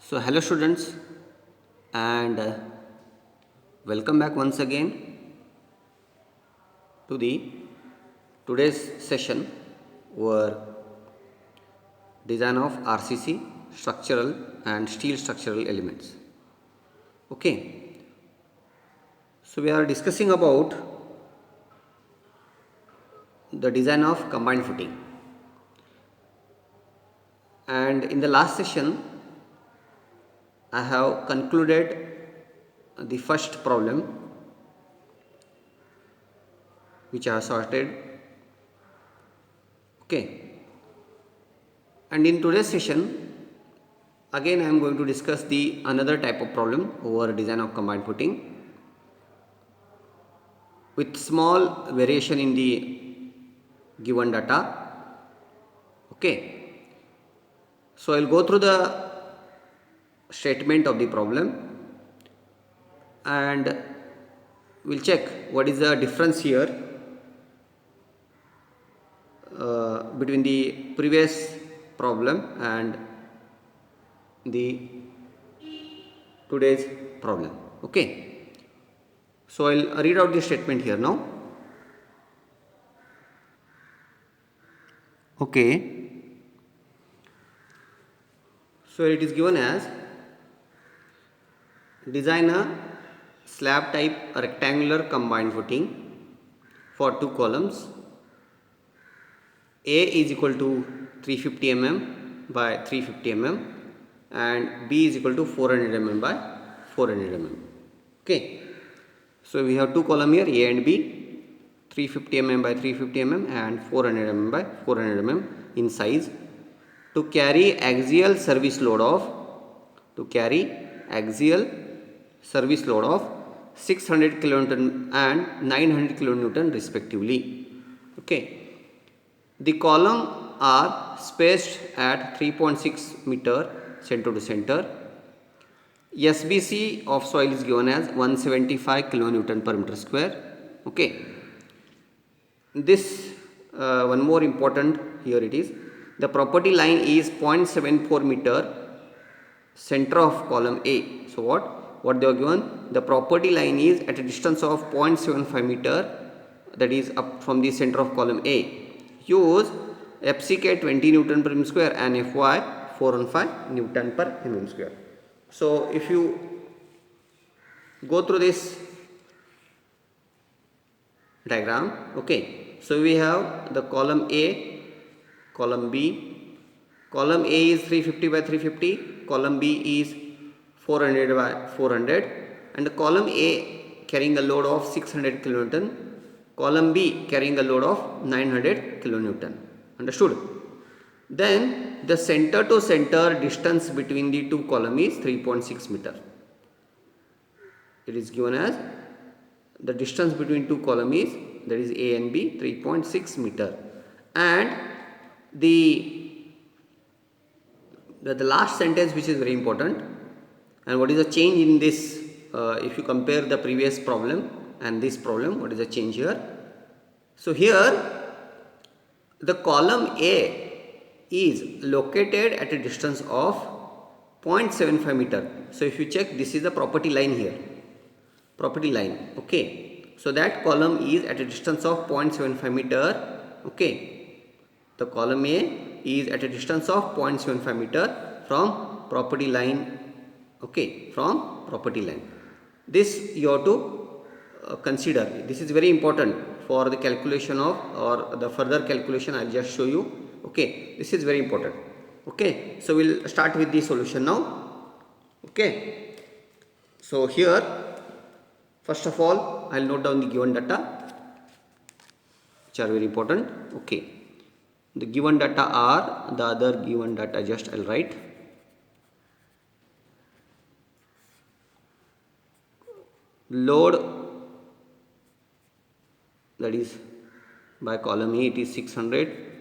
So hello students, and welcome back once again to the today's session where design of RCC structural and steel structural elements. Okay, so we are discussing about the design of combined footing, and in the last session I have concluded the first problem which I have sorted. Okay, and in today's session again I am going to discuss the another type of problem over design of combined footing with small variation in the given data. Okay, so I'll go through the statement of the problem and we'll check what is the difference here between the previous problem and the today's problem. Okay, so I'll read out the statement here now. Okay, so it is given as design a slab type rectangular combined footing for two columns. A is equal to 350 mm by 350 mm and B is equal to 400 mm by 400 mm. Okay, so we have two columns here, A and B, 350 mm by 350 mm and 400 mm by 400 mm in size, to carry axial service load of 600 kN and 900 kN respectively. Okay, the columns are spaced at 3.6 meter center to center. SBC of soil is given as 175 kilonewton per meter square. Okay, this one more important here it is, the property line is 0.74 meter center of column A. So what they are given, the property line is at a distance of 0.75 meter, that is up from the center of column A. Use FCK 20 Newton per mm square and FY 415 Newton per mm square. So if you go through this diagram, okay, so we have the column A, column B. Column A is 350 by 350, column B is 400 by 400, and the column A carrying a load of 600 kilonewton, column B carrying a load of 900 kilonewton. Understood? Then the center to center distance between the two columns is 3.6 meter. It is given as the distance between two columns is, that is A and B, 3.6 meter, and the last sentence which is very important, and what is the change in this if you compare the previous problem and this problem, what is the change here? So here the column A is located at a distance of 0.75 meter. So if you check, this is the property line here, property line. Okay, so that column is at a distance of 0.75 meter. Okay, the column A is at a distance of 0.75 meter from property line. Okay, from property line. This you have to consider. This is very important for the calculation of, or the further calculation I will just show you. Okay, this is very important. Okay, so we will start with the solution now. Okay, so here first of all I will note down the given data which are very important. Okay, the given data are, the other given data just I will write. Load, that is by column A it is 600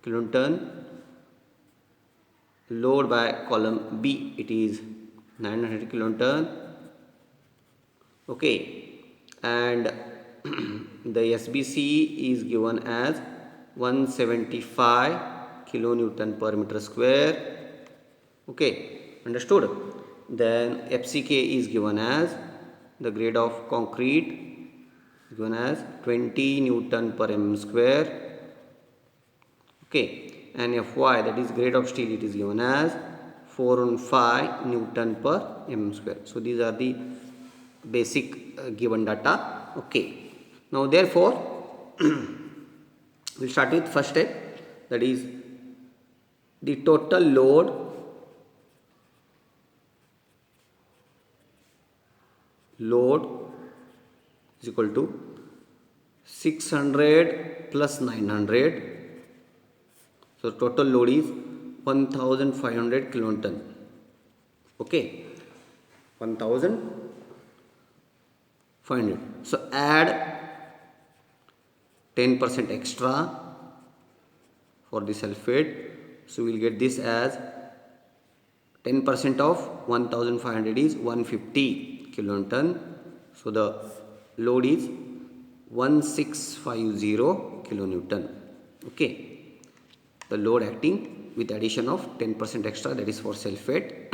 kilonewton, load by column B it is 900 kilonewton. Okay, and the SBC is given as 175 kilonewton per meter square. Okay, Understood? Then FCK is given as, the grade of concrete is given as 20 Newton per mm square. Okay, and Fy, that is grade of steel, it is given as 415 Newton per mm square. So these are the basic given data. Okay, now therefore we'll start with first step, that is the total load is equal to 600 plus 900. So total load is 1500 kilonewton. Okay, 1500. So add 10% extra for the sulfate. So we'll get this as 10% of 1500 is 150 kilonewton. So the load is 1650 kilonewton. Okay, the load acting with addition of 10% extra, that is for sulfate.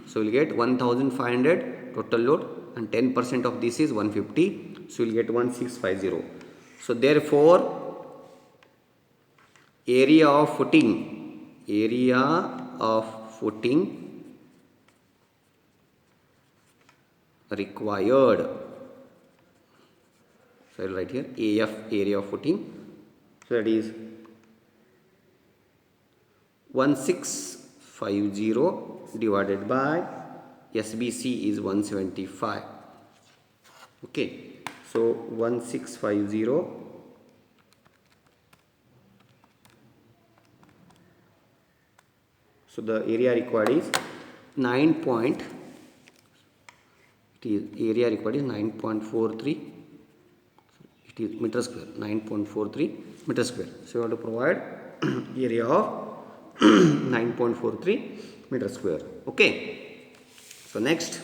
So we'll get 1500 total load and 10% of this is 150. So we'll get 1650. So therefore area of footing required, so I will write here AF, area of footing, so that is 1650 divided by SBC is 175. Okay, so 1650, so the area required is 9.43, it is meter square, 9.43 meter square. So you have to provide area of 9.43 meter square. Okay, so next,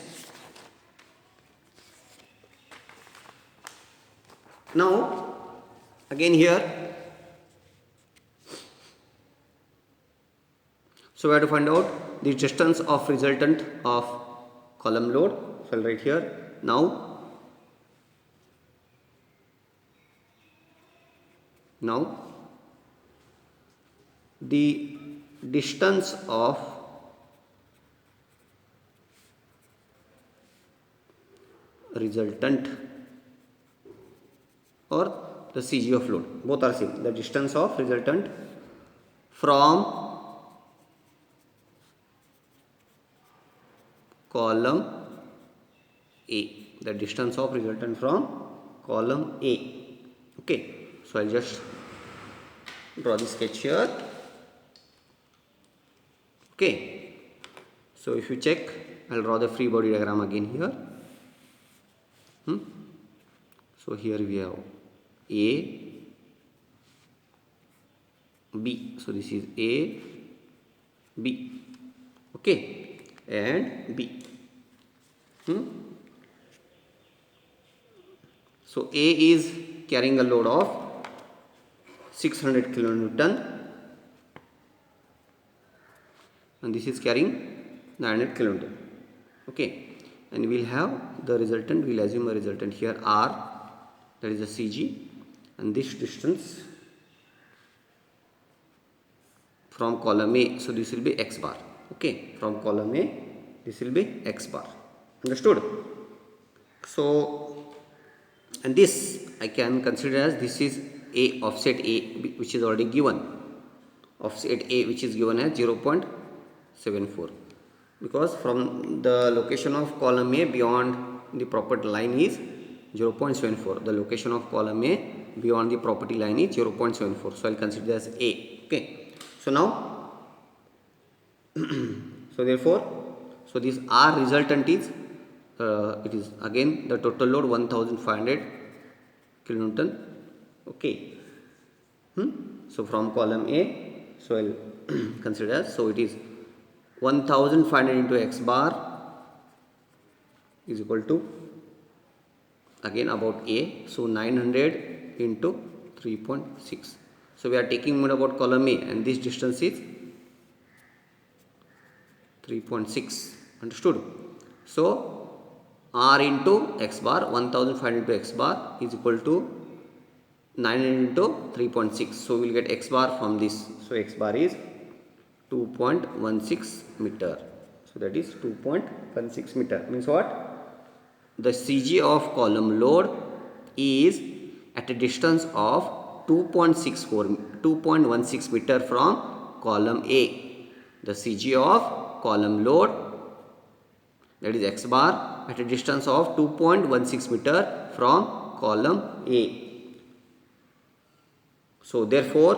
now again here, so we have to find out the distance of resultant of column load. So I'll write here now the distance of resultant or the CG of load, both are same. The distance of resultant from column A, the distance of resultant from column A. Okay, so I'll just draw the sketch here. Okay, so if you check, I'll draw the free body diagram again here. So here we have A, B. So this is A, B. Okay, and B. So A is carrying a load of 600 kilonewton and this is carrying 900 kilonewton. Okay, and we'll have the resultant, we'll assume a resultant here R, that is the CG, and this distance from column A, so this will be X bar. Okay, from column A, this will be X bar. Understood? So, and this I can consider as this is A, offset A, which is already given, offset A which is given as 0.74, because from the location of column A beyond the property line is 0.74. The location of column A beyond the property line is 0.74. So I'll consider as A. Okay. So now, so therefore, so this R resultant is it is again the total load 1500 kilonewton. Okay. So from column A, so I'll consider as, so it is 1500 into X bar is equal to again about A, so 900 into 3.6. So we are taking note about column A and this distance is 3.6. Understood? So R into x bar, 1500 into x bar is equal to 900 into 3.6. So we will get x bar from this. So x bar is 2.16 meter. So that is 2.16 meter. Means what? The CG of column load is at a distance of 2.16 meter from column A. The CG of column load, that is x bar, at a distance of 2.16 meter from column A. So therefore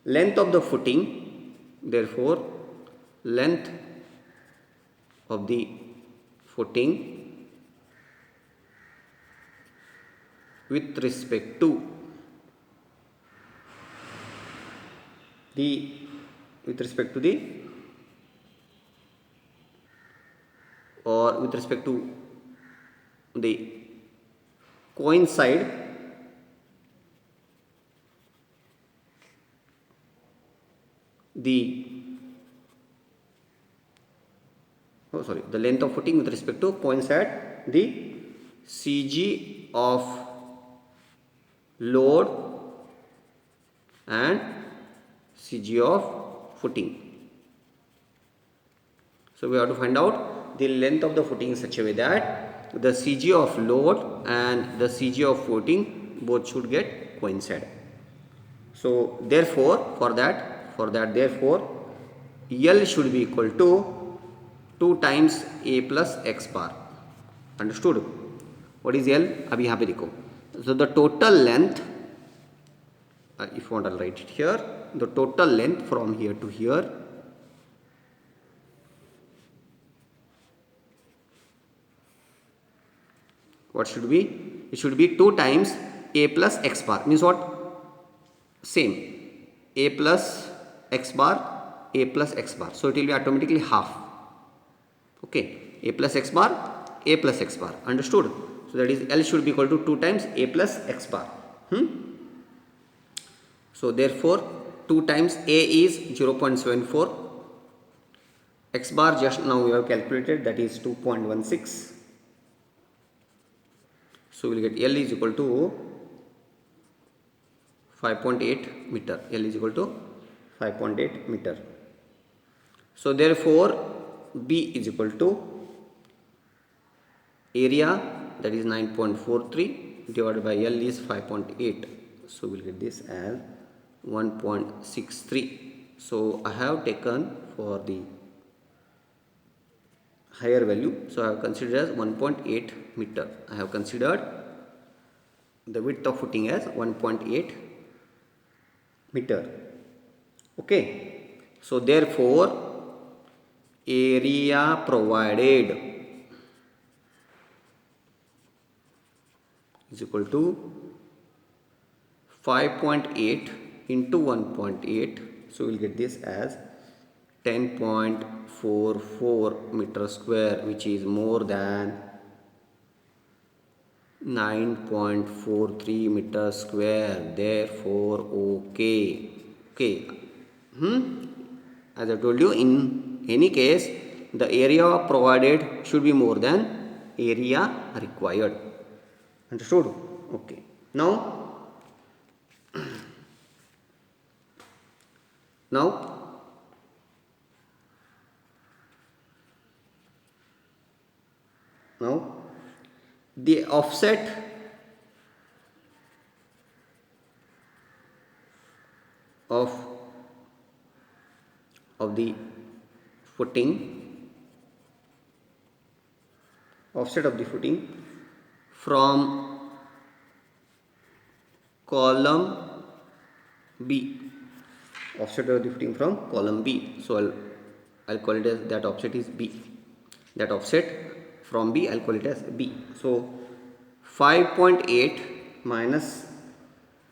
length of the footing, length of the footing with respect to the coincide the length of footing with respect to coincide the CG of load and CG of footing. So we have to find out the length of the footing in such a way that the CG of load and the CG of footing both should get coincide. So therefore for that L should be equal to 2 times A plus x bar. Understood? What is L? अभी यहाँ पे देखो. So the total length, if you want, I'll write it here. The total length from here to here what should be? It should be 2 times A plus x bar. Means what? Same. A plus x bar, A plus x bar. So it will be automatically half. Okay. A plus x bar, A plus x bar. Understood? So that is L should be equal to 2 times A plus x bar. So therefore 2 times A is 0.74. X bar just now we have calculated, that is 2.16. So we will get L is equal to 5.8 meter. L is equal to 5.8 meter. So therefore B is equal to area, that is 9.43 divided by L is 5.8. So we will get this as 1.63. So I have taken for the higher value. So I have considered as 1.8 meter. I have considered the width of footing as 1.8 meter. Okay. So therefore area provided is equal to 5.8 into 1.8. So we will get this as 10.44 meter square, which is more than 9.43 meter square. Therefore okay. As I told you, in any case the area provided should be more than area required. Understood? Okay. Now the offset of the footing, from column B, offset of the footing from column B. So I'll call it as, that offset is B. That offset from B, I'll call it as B. So 5.8 minus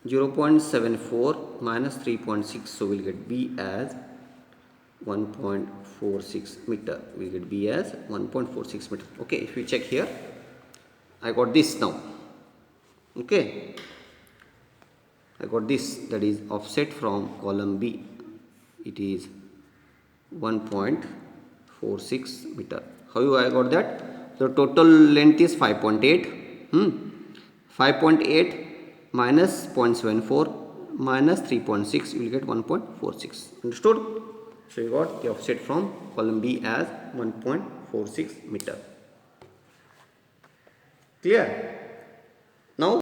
0.74 minus 3.6. So we'll get B as 1.46 meter. We get B as 1.46 meter. Okay, if we check here, I got this now. Okay, I got this, that is offset from column B. it is 1.46 meter. How I got that? The total length is 5.8. 5.8 minus 0.74 minus 3.6, you will get 1.46. Understood? So you got the offset from column B as 1.46 meter. Clear? Now